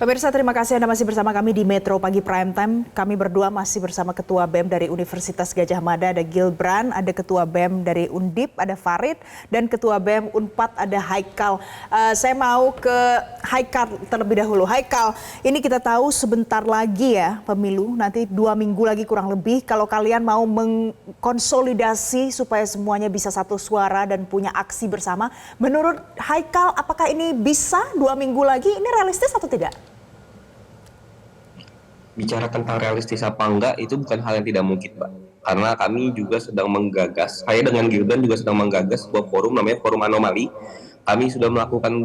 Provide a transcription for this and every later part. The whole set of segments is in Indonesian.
Pemirsa, terima kasih Anda masih bersama kami di Metro Pagi Prime Time. Kami berdua masih bersama Ketua BEM dari Universitas Gadjah Mada, ada Gilbran, ada Ketua BEM dari Undip, ada Farid, dan Ketua BEM Unpad, ada Haikal. Saya mau ke Haikal terlebih dahulu. Haikal, ini kita tahu sebentar lagi ya pemilu, nanti 2 minggu lagi kurang lebih. Kalau kalian mau mengkonsolidasi supaya semuanya bisa satu suara dan punya aksi bersama, menurut Haikal apakah ini bisa 2 minggu lagi? Ini realistis atau tidak? Bicara tentang realistis apa enggak itu bukan hal yang tidak mungkin, Pak. Karena kami juga sedang menggagas, saya dengan Gildan juga sedang menggagas sebuah forum namanya Forum Anomali. Kami sudah melakukan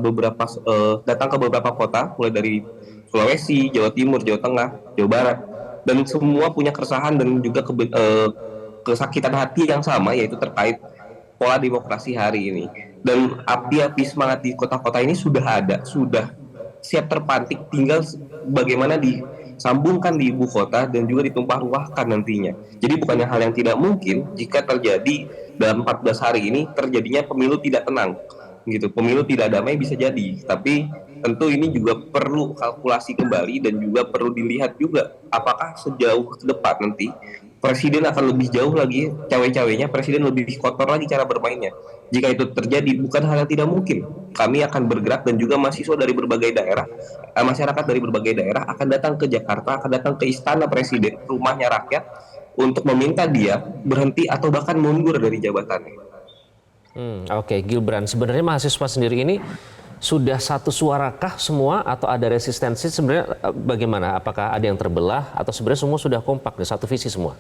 datang ke beberapa kota, mulai dari Sulawesi, Jawa Timur, Jawa Tengah, Jawa Barat, dan semua punya keresahan dan juga kesakitan hati yang sama, yaitu terkait pola demokrasi hari ini. Dan api-api semangat di kota-kota ini sudah ada, sudah siap terpantik, tinggal bagaimana disambungkan di ibu kota dan juga ditumpah ruahkan nantinya. Jadi bukannya hal yang tidak mungkin jika terjadi dalam 14 hari ini terjadinya pemilu tidak tenang gitu. Pemilu tidak damai bisa jadi, tapi tentu ini juga perlu kalkulasi kembali dan juga perlu dilihat juga apakah sejauh ke depan nanti presiden akan lebih jauh lagi cawe-cawenya, presiden lebih kotor lagi cara bermainnya. Jika itu terjadi, bukan hal yang tidak mungkin. Kami akan bergerak dan juga mahasiswa dari berbagai daerah, masyarakat dari berbagai daerah akan datang ke Jakarta, akan datang ke istana presiden, rumahnya rakyat, untuk meminta dia berhenti atau bahkan mundur dari jabatannya. Oke, Gilbran, sebenarnya mahasiswa sendiri ini sudah satu suarakah semua atau ada resistensi? Sebenarnya bagaimana? Apakah ada yang terbelah atau sebenarnya semua sudah kompak dan satu visi semua?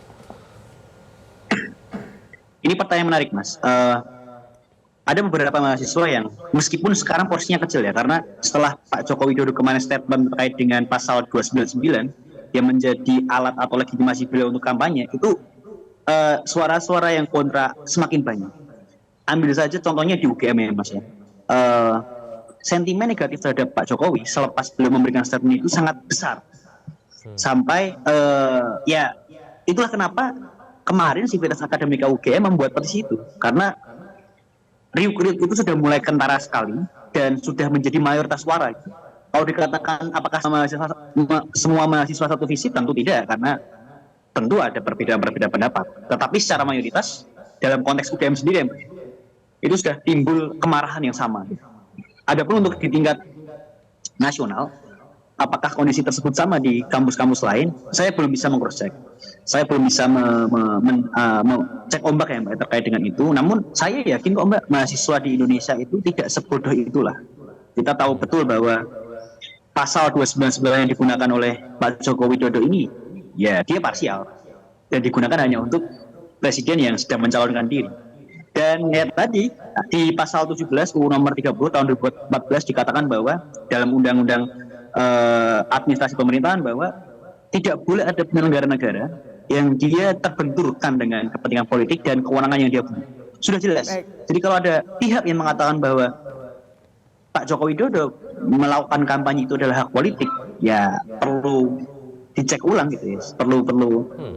Ini pertanyaan menarik, Mas. Ada beberapa mahasiswa yang meskipun sekarang porsinya kecil ya, karena setelah Pak Joko Widodo kemarin statement terkait dengan pasal 299 yang menjadi alat atau legitimasi beliau untuk kampanye, itu suara-suara yang kontra semakin banyak. Ambil saja contohnya di UGM ya, Mas ya. Sentimen negatif terhadap Pak Jokowi selepas beliau memberikan statement itu sangat besar. Sampai ya itulah kenapa kemarin Sivitas Akademika UGM membuat petisi itu, karena riuk-riuk itu sudah mulai kentara sekali dan sudah menjadi mayoritas suara. Kalau dikatakan apakah semua mahasiswa satu visi, tentu tidak, karena tentu ada perbedaan-perbedaan pendapat. Tetapi secara mayoritas dalam konteks UGM sendiri itu sudah timbul kemarahan yang sama. Adapun untuk di tingkat nasional, apakah kondisi tersebut sama di kampus-kampus lain? Saya belum bisa meng-cross-check. Saya belum bisa cek ombak ya Mbak terkait dengan itu. Namun saya yakin kok Mbak, mahasiswa di Indonesia itu tidak sebodoh itulah. Kita tahu betul bahwa pasal 299 yang digunakan oleh Pak Joko Widodo ini, ya dia parsial. Dan digunakan hanya untuk presiden yang sedang mencalonkan diri. Dan ya tadi di pasal 17 UU nomor 30 tahun 2014 dikatakan bahwa dalam undang-undang administrasi pemerintahan bahwa tidak boleh ada penyelenggara negara yang dia terbenturkan dengan kepentingan politik dan kewenangan yang dia punya. Sudah jelas. Jadi kalau ada pihak yang mengatakan bahwa Pak Joko Widodo melakukan kampanye itu adalah hak politik, ya perlu dicek ulang gitu ya. Perlu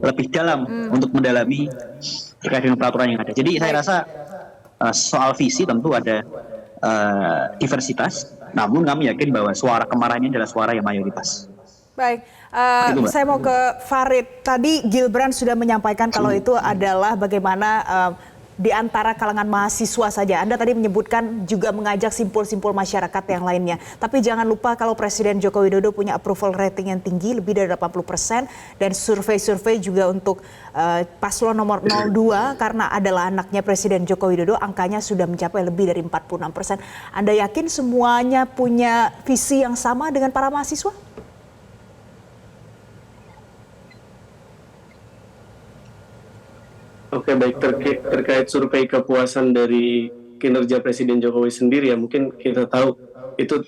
lebih dalam untuk mendalami terkait dengan peraturan yang ada. Jadi saya rasa soal visi tentu ada diversitas, namun kami yakin bahwa suara kemarahan ini adalah suara yang mayoritas. Baik, saya mau ke Farid. Tadi Gilbran sudah menyampaikan kalau itu adalah bagaimana di antara kalangan mahasiswa saja. Anda tadi menyebutkan juga mengajak simpul-simpul masyarakat yang lainnya. Tapi jangan lupa kalau Presiden Joko Widodo punya approval rating yang tinggi, lebih dari 80%. Dan survei-survei juga untuk paslon nomor 02, karena adalah anaknya Presiden Joko Widodo, angkanya sudah mencapai lebih dari 46%. Anda yakin semuanya punya visi yang sama dengan para mahasiswa? Oke, baik, terkait survei kepuasan dari kinerja Presiden Jokowi sendiri ya, mungkin kita tahu itu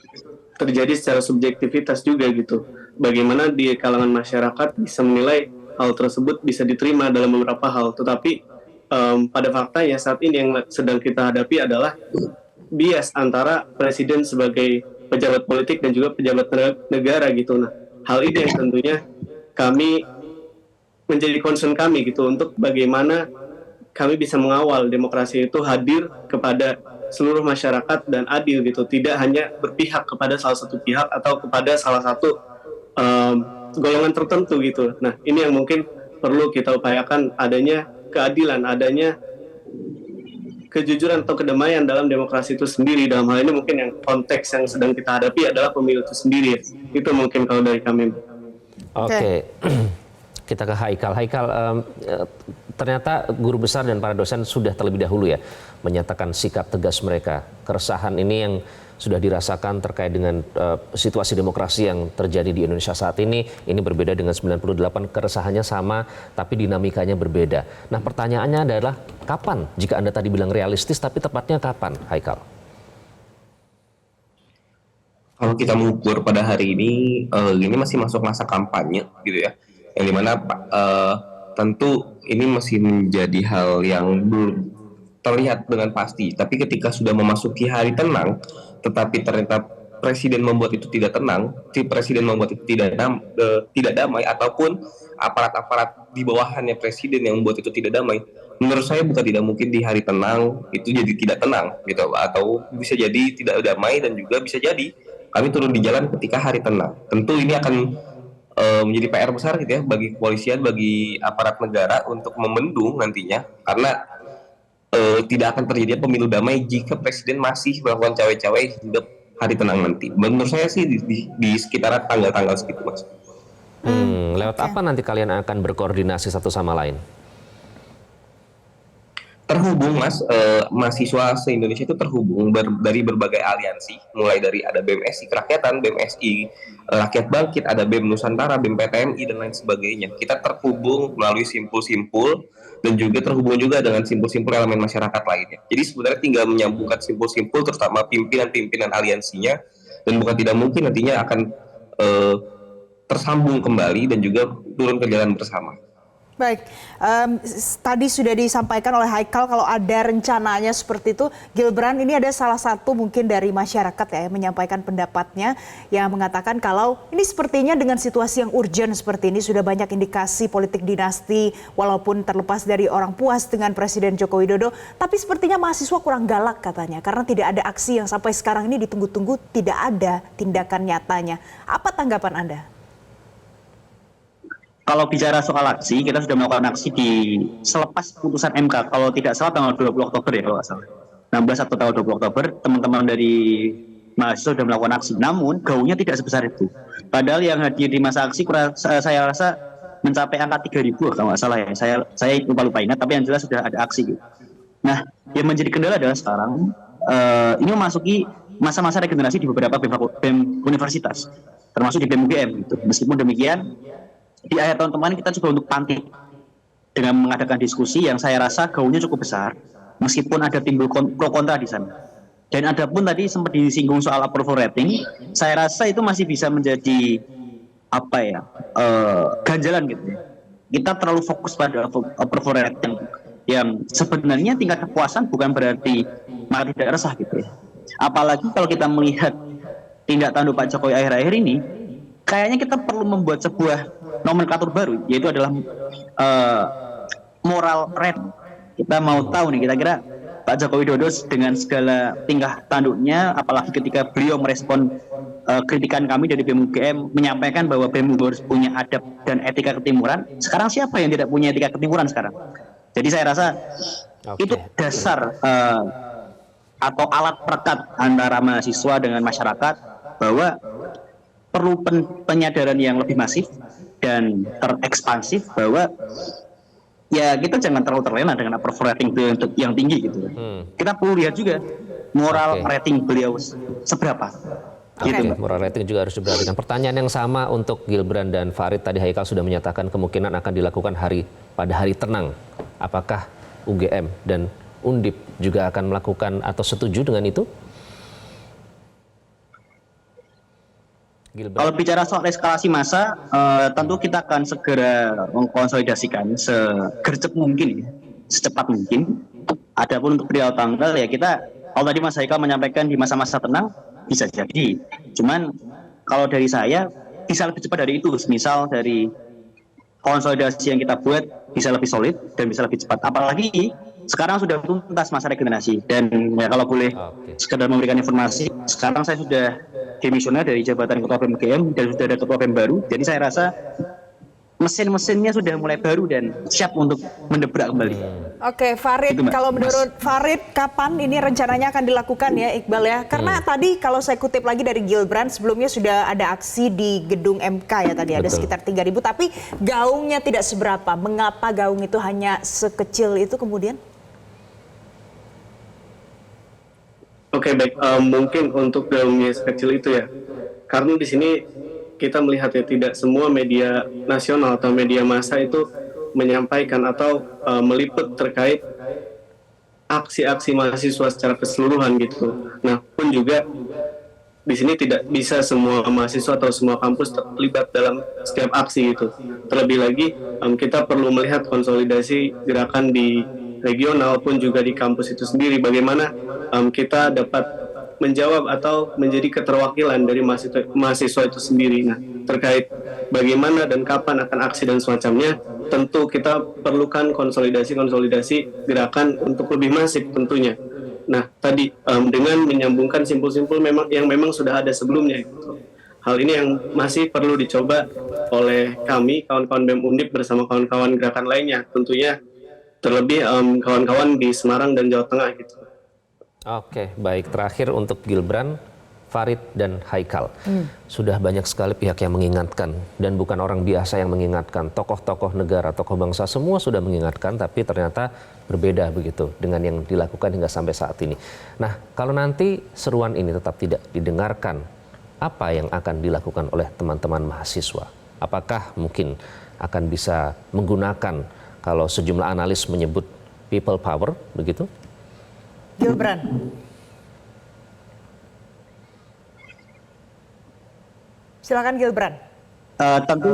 terjadi secara subjektivitas juga gitu. Bagaimana di kalangan masyarakat bisa menilai hal tersebut bisa diterima dalam beberapa hal. Tetapi pada faktanya saat ini yang sedang kita hadapi adalah bias antara Presiden sebagai pejabat politik dan juga pejabat negara gitu. Nah, hal ini yang tentunya kami menjadi concern kami gitu, untuk bagaimana kami bisa mengawal demokrasi itu hadir kepada seluruh masyarakat dan adil gitu, tidak hanya berpihak kepada salah satu pihak atau kepada salah satu golongan tertentu gitu. Nah, ini yang mungkin perlu kita upayakan, adanya keadilan, adanya kejujuran atau kedamaian dalam demokrasi itu sendiri. Dalam hal ini mungkin yang konteks yang sedang kita hadapi adalah pemilu itu sendiri. Itu mungkin kalau dari kami. Oke. Kita ke Haikal. Haikal, ternyata guru besar dan para dosen sudah terlebih dahulu ya menyatakan sikap tegas mereka. Keresahan ini yang sudah dirasakan terkait dengan situasi demokrasi yang terjadi di Indonesia saat ini berbeda dengan 98, keresahannya sama tapi dinamikanya berbeda. Nah, pertanyaannya adalah kapan? Jika Anda tadi bilang realistis, tapi tepatnya kapan, Haikal? Kalau kita mengukur pada hari ini masih masuk masa kampanye gitu ya, yang dimana tentu ini masih menjadi hal yang belum terlihat dengan pasti. Tapi ketika sudah memasuki hari tenang, tetapi ternyata presiden membuat itu tidak tenang, si presiden membuat itu tidak damai, ataupun aparat-aparat di bawahannya presiden yang membuat itu tidak damai, menurut saya bukan tidak mungkin di hari tenang itu jadi tidak tenang gitu, atau bisa jadi tidak damai, dan juga bisa jadi kami turun di jalan ketika hari tenang. Tentu ini akan menjadi PR besar gitu ya bagi kepolisian, bagi aparat negara untuk membendung nantinya, karena tidak akan terjadi pemilu damai jika presiden masih melakukan cawe-cawe hingga hari tenang nanti. Menurut saya sih di sekitaran tanggal-tanggal segitu, Mas. Lewat apa nanti kalian akan berkoordinasi satu sama lain? Terhubung, Mas, mahasiswa se-Indonesia itu terhubung dari berbagai aliansi, mulai dari ada BMSI Kerakyatan, BMSI Rakyat Bangkit, ada BEM Nusantara, BEM PTMI, dan lain sebagainya. Kita terhubung melalui simpul-simpul, dan juga terhubung juga dengan simpul-simpul elemen masyarakat lainnya. Jadi sebenarnya tinggal menyambungkan simpul-simpul, terutama pimpinan-pimpinan aliansinya, dan bukan tidak mungkin nantinya akan tersambung kembali dan juga turun ke jalan bersama. Baik, tadi sudah disampaikan oleh Haikal kalau ada rencananya seperti itu. Gilbran, ini ada salah satu mungkin dari masyarakat ya yang menyampaikan pendapatnya, yang mengatakan kalau ini sepertinya dengan situasi yang urgent seperti ini sudah banyak indikasi politik dinasti, walaupun terlepas dari orang puas dengan Presiden Joko Widodo, tapi sepertinya mahasiswa kurang galak katanya karena tidak ada aksi yang sampai sekarang ini ditunggu-tunggu, tidak ada tindakan nyatanya. Apa tanggapan Anda? Kalau bicara soal aksi, kita sudah melakukan aksi di selepas putusan MK, kalau tidak salah tanggal 20 Oktober ya kalau nggak salah. 16 atau tanggal 20 Oktober, teman-teman dari mahasiswa sudah melakukan aksi. Namun, gaungnya tidak sebesar itu. Padahal yang hadir di masa aksi, saya rasa mencapai angka 3.000 kalau nggak salah ya. Saya lupa ingat, tapi yang jelas sudah ada aksi. Gitu. Nah, yang menjadi kendala adalah sekarang, ini memasuki masa-masa regenerasi di beberapa BEM universitas, termasuk di BEM UGM. Gitu. Meskipun demikian, di akhir tahun kemarin kita coba untuk pantik dengan mengadakan diskusi yang saya rasa gaungnya cukup besar, meskipun ada timbul pro kontra di sana. Dan ada pun tadi sempat disinggung soal approval rating, saya rasa itu masih bisa menjadi ganjalan gitu. Kita terlalu fokus pada approval rating yang sebenarnya tingkat kepuasan bukan berarti malah tidak resah gitu ya. Apalagi kalau kita melihat tindak tanduk Pak Jokowi akhir-akhir ini, kayaknya kita perlu membuat sebuah nomenklatur baru, yaitu adalah moral rating. Kita mau tahu nih, kira-kira Pak Joko Widodo dengan segala tingkah tanduknya, apalagi ketika beliau merespon kritikan kami dari BEM UGM, menyampaikan bahwa BEM harus punya adab dan etika ketimuran. Sekarang siapa yang tidak punya etika ketimuran sekarang? Jadi saya rasa itu dasar atau alat perekat antara mahasiswa dengan masyarakat, bahwa perlu penyadaran yang lebih masif dan terekspansif bahwa ya kita jangan terlalu terlena dengan approval rating yang tinggi gitu. Kita perlu lihat juga moral rating beliau seberapa. Gitu. Moral rating juga harus diperhatikan. Pertanyaan yang sama untuk Gilbran dan Farid, tadi Haikal sudah menyatakan kemungkinan akan dilakukan pada hari tenang. Apakah UGM dan Undip juga akan melakukan atau setuju dengan itu? Gilbert. Kalau bicara soal eskalasi massa, tentu kita akan segera mengkonsolidasikan segercep mungkin, secepat mungkin. Adapun untuk perihal tanggal ya kita, kalau tadi Mas Haikal menyampaikan di masa-masa tenang, bisa jadi. Cuman kalau dari saya bisa lebih cepat dari itu. Misal dari konsolidasi yang kita buat bisa lebih solid dan bisa lebih cepat. Apalagi sekarang sudah tuntas masa regenerasi. Dan ya kalau boleh sekedar memberikan informasi, sekarang saya sudah demisioner dari jabatan Ketua BEM UGM dan sudah ada Ketua BEM baru. Jadi saya rasa mesin-mesinnya sudah mulai baru dan siap untuk mendebrak kembali. Oke, Farid, kalau menurut Farid, kapan ini rencananya akan dilakukan ya, Iqbal ya? Karena tadi kalau saya kutip lagi dari Gilbrand, sebelumnya sudah ada aksi di gedung MK ya tadi, ada sekitar 3.000, tapi gaungnya tidak seberapa. Mengapa gaung itu hanya sekecil itu kemudian? Oke, baik. Mungkin untuk gaungnya sekecil itu ya, karena di sini kita melihat ya tidak semua media nasional atau media massa itu menyampaikan atau meliput terkait aksi-aksi mahasiswa secara keseluruhan gitu. Nah, pun juga di sini tidak bisa semua mahasiswa atau semua kampus terlibat dalam setiap aksi gitu. Terlebih lagi kita perlu melihat konsolidasi gerakan di regional pun juga di kampus itu sendiri. Bagaimana kita dapat menjawab atau menjadi keterwakilan dari mahasiswa itu sendiri. Nah, terkait bagaimana dan kapan akan aksi dan semacamnya, tentu kita perlukan konsolidasi gerakan untuk lebih masif tentunya. Nah, tadi dengan menyambungkan simpul-simpul yang memang sudah ada sebelumnya. Gitu. Hal ini yang masih perlu dicoba oleh kami, kawan-kawan BEM Undip bersama kawan-kawan gerakan lainnya, tentunya terlebih kawan-kawan di Semarang dan Jawa Tengah gitu. Oke, baik. Terakhir untuk Gilbrand, Farid, dan Haikal. Sudah banyak sekali pihak yang mengingatkan, dan bukan orang biasa yang mengingatkan. Tokoh-tokoh negara, tokoh bangsa, semua sudah mengingatkan, tapi ternyata berbeda begitu dengan yang dilakukan hingga sampai saat ini. Nah, kalau nanti seruan ini tetap tidak didengarkan, apa yang akan dilakukan oleh teman-teman mahasiswa? Apakah mungkin akan bisa menggunakan, kalau sejumlah analis menyebut people power, begitu? Gilbrand. Silakan Gilbrand. Tentu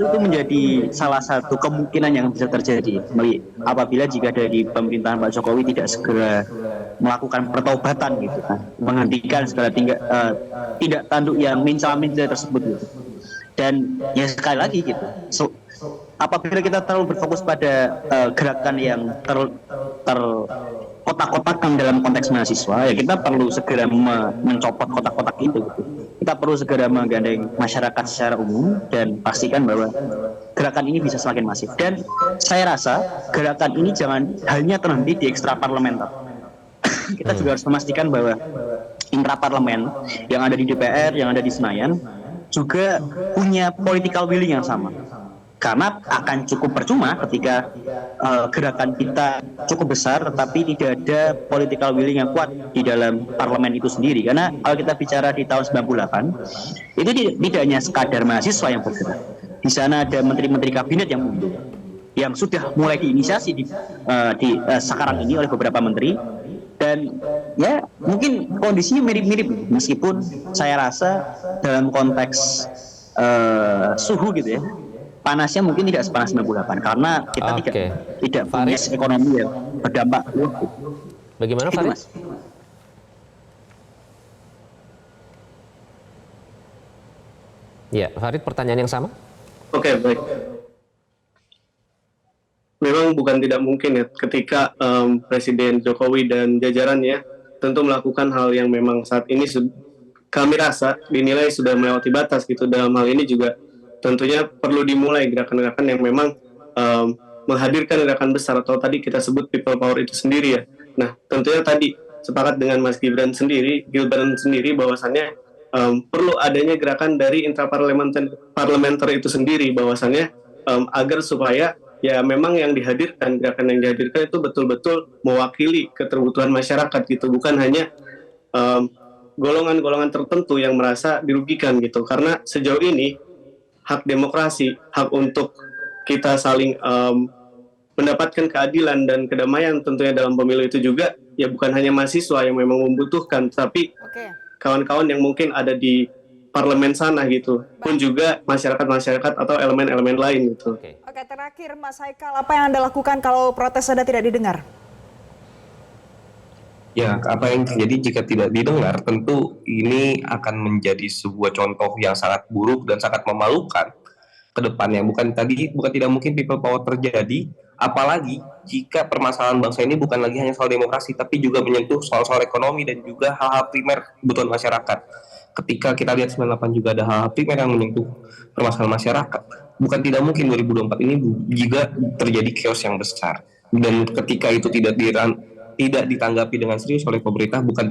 itu menjadi salah satu kemungkinan yang bisa terjadi apabila jika dari pemerintahan Pak Jokowi tidak segera melakukan pertobatan gitu kan, menghentikan segala tidak tanduk yang minca-minca tersebut gitu. Dan ya sekali lagi gitu, apabila kita terlalu berfokus pada gerakan yang kotak-kotakan dalam konteks mahasiswa, ya kita perlu segera mencopot kotak-kotak itu gitu. Kita perlu segera menggandeng masyarakat secara umum dan pastikan bahwa gerakan ini bisa semakin masif. Dan saya rasa gerakan ini jangan hanya terhenti di ekstraparlementer. Kita juga harus memastikan bahwa intraparlemen yang ada di DPR, yang ada di Senayan juga punya political willing yang sama. Karena akan cukup percuma ketika gerakan kita cukup besar tetapi tidak ada political willing yang kuat di dalam parlemen itu sendiri. Karena kalau kita bicara di tahun 98 itu tidak hanya sekadar mahasiswa yang bergerak. Di sana ada menteri-menteri kabinet yang mundur, yang sudah mulai diinisiasi di sekarang ini oleh beberapa menteri. Dan ya mungkin kondisinya mirip-mirip, meskipun saya rasa dalam konteks suhu gitu ya, panasnya mungkin tidak sepanas 98 karena kita tidak punya ekonomi yang berdampak. Bagaimana Farid? Ya, Farid, pertanyaan yang sama? Oke, baik. Memang bukan tidak mungkin ya ketika Presiden Jokowi dan jajarannya tentu melakukan hal yang memang saat ini kami rasa dinilai sudah melewati batas gitu. Dalam hal ini juga tentunya perlu dimulai gerakan-gerakan yang memang menghadirkan gerakan besar atau tadi kita sebut people power itu sendiri ya. Nah, tentunya tadi sepakat dengan Mas Gilbrand sendiri bahwasannya perlu adanya gerakan dari intraparlementer itu sendiri bahwasannya agar supaya ya memang gerakan yang dihadirkan itu betul-betul mewakili keterbutuhan masyarakat gitu, bukan hanya golongan-golongan tertentu yang merasa dirugikan gitu. Karena sejauh ini hak demokrasi, hak untuk kita saling mendapatkan keadilan dan kedamaian tentunya dalam pemilu itu juga ya bukan hanya mahasiswa yang memang membutuhkan, tapi kawan-kawan yang mungkin ada di parlemen sana gitu, pun juga masyarakat-masyarakat atau elemen-elemen lain gitu. Oke, terakhir Mas Haikal, apa yang Anda lakukan kalau protes Anda tidak didengar? Ya, apa yang terjadi jika tidak didengar, tentu ini akan menjadi sebuah contoh yang sangat buruk dan sangat memalukan ke depannya. Bukan tidak mungkin people power terjadi Apalagi jika permasalahan bangsa ini bukan lagi hanya soal demokrasi, tapi juga menyentuh soal-soal ekonomi dan juga hal-hal primer kebutuhan masyarakat. Ketika kita lihat 98 juga ada hal-hal primer yang menyentuh permasalahan masyarakat. Bukan tidak mungkin 2024 ini juga terjadi chaos yang besar. Dan ketika itu tidak ditanggapi dengan serius oleh pemerintah, bukan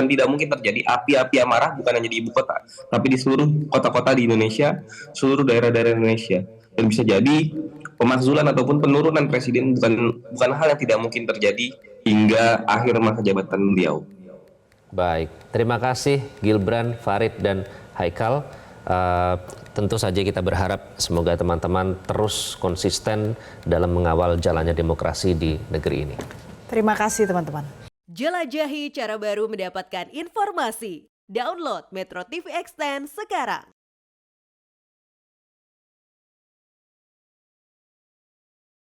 tidak mungkin terjadi api-api amarah bukan hanya di ibu kota, tapi di seluruh kota-kota di Indonesia, seluruh daerah-daerah Indonesia. Dan bisa jadi pemakzulan ataupun penurunan presiden bukan hal yang tidak mungkin terjadi hingga akhir masa jabatan beliau. Baik, terima kasih Gilbran, Farid, dan Haikal. Tentu saja kita berharap semoga teman-teman terus konsisten dalam mengawal jalannya demokrasi di negeri ini. Terima kasih teman-teman. Jelajahi cara baru mendapatkan informasi. Download Metro TV Extend sekarang.